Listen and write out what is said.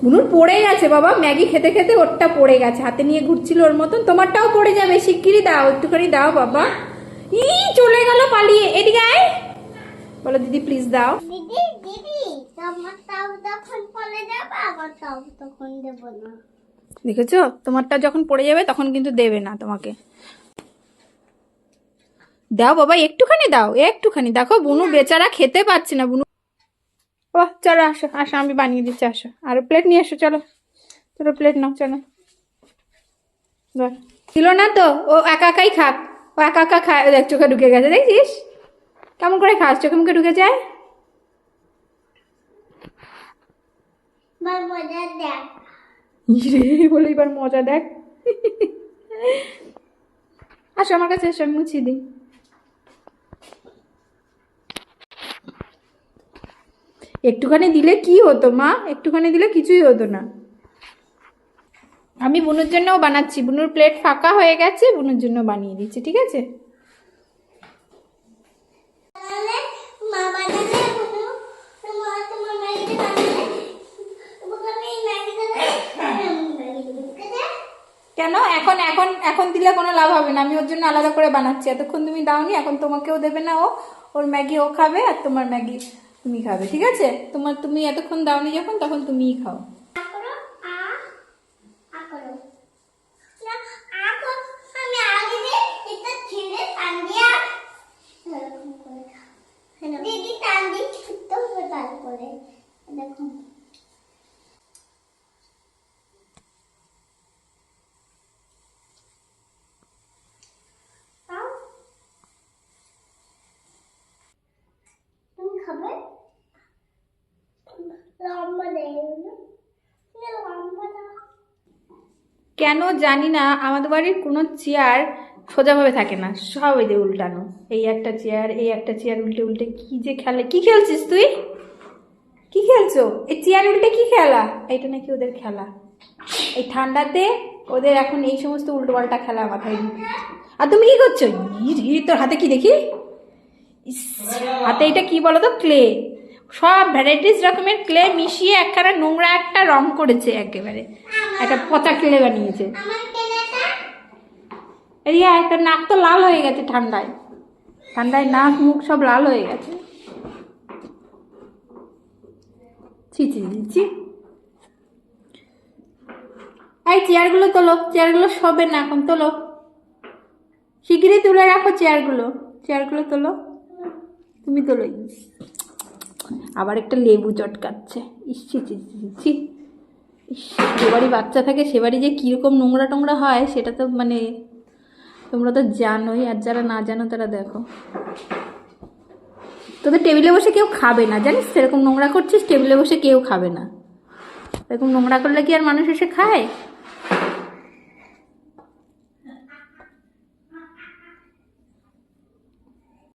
বুনুর পড়ে গেছে বাবা, ম্যাগি খেতে খেতে ওরটা পড়ে গেছে, হাতে নিয়ে ঘুরছিল ওর মতন। তোমারটাও পড়ে যাবে, শিগগিরই দাও, একটুখানি দাও বাবা। ই চলে গেল পালিয়ে, এদিকে আয়, বলো দিদি প্লিজ দাও। দিদি দিদি তোমারটাও যখন পড়ে যাবে আমারটাও তখন দেব না। দেখেছো, তোমারটা যখন পড়ে যাবে তখন কিন্তু দেবে না তোমাকে। দাও বাবা, একটুখানি দাও, একটুখানি। দেখো বুনু বেচারা খেতে পাচ্ছে না। বুনু ও চলো আসো আসো, আমি বানিয়ে দিচ্ছি, আসো। আর প্লেট নিয়ে এসো, চলো চলো প্লেট নাও, চলো। ছিল না তো, ও একা একাই খাক, ও একা একা খায়। দেখ চোখে ঢুকে গেছে, দেখছিস কেমন করে খাস, চোখে মুখে ঢুকে যায়। মজা দেখ রে বলে এবার মজা দেখ। আসো আমার কাছে এসো, আমি মুছিয়ে দিই। একটুখানি দিলে কি হতো মা, একটুখানি দিলে কিছুই হতো না। আমি বুনুর জন্যও বানাচ্ছি, বুনুর প্লেট ফাঁকা হয়ে গেছে, বুনুর জন্য বানিয়ে দিচ্ছি, ঠিক আছে। মা বানালে তোমার ম্যাগিটা বানালে কেন এখন এখন এখন দিলে কোনো লাভ হবে না, আমি ওর জন্য আলাদা করে বানাচ্ছি। এতক্ষণ তুমি দাওনি, এখন তোমাকেও দেবে না ও, ওর ম্যাগি ও খাবে আর তোমার ম্যাগি তুমি খাবে, ঠিক আছে। তুমি এতক্ষণ দাওনি যখন, তখন তুমিই খাও। আমি আগে এটা ছেড়ে টান দিয়া দিদি টান দিয়ে ছুটতে হবে, তারপরে দেখো তুমি খাবে লম্বা দেয় লম্বা দাও। কেন জানি না আমাদের বাড়ির কোনো চেয়ার সোজাভাবে থাকে না, সব এই যে উল্টানো। এই একটা চেয়ার, এই একটা চেয়ার উল্টে উল্টে কি যে খেলে। কি খেলছিস তুই, কি খেলছো? এই চেয়ার উল্টে কি খেলা? এটা নাকি ওদের খেলা। এই ঠান্ডাতে ওদের এখন এই সমস্ত উল্টো পাল্টা খেলা মাথায় ঢুকছে। আর তুমি কি করছো? তোর হাতে কি দেখি, হাতে এটা কি বলো তো, ক্লে। সব ভ্যারাইটিস রকমের ক্লে মিশিয়ে একখানা নোংরা একটা রং করেছে, একেবারে একটা পচা ক্লে বানিয়েছে। এই তোর নাক তো লাল হয়ে গেছে ঠান্ডায়, ঠান্ডায় নাক মুখ সব লাল হয়ে গেছে। ছি ছি ছি। এই চেয়ারগুলো তোলো, চেয়ারগুলো শোবে না এখন, তোলো শিগগিরই তুলে রাখো চেয়ারগুলো, চেয়ারগুলো তোলো, তুমি তোলো। আবার একটা লেবু চটকাচ্ছে, ইসছি ছি ছি। যে বাড়ি বাচ্চা থাকে সে বাড়ি যে কীরকম নোংরা টোংরা হয় সেটা তো মানে তোমরা তো জানোই, আর যারা না জানো তারা দেখো। তোদের টেবিলে বসে কেউ খাবে না জানিস, সেরকম নোংরা করছিস, টেবিলে বসে কেউ খাবে না। এরকম নোংরা করলে কি আর মানুষ এসে খায়?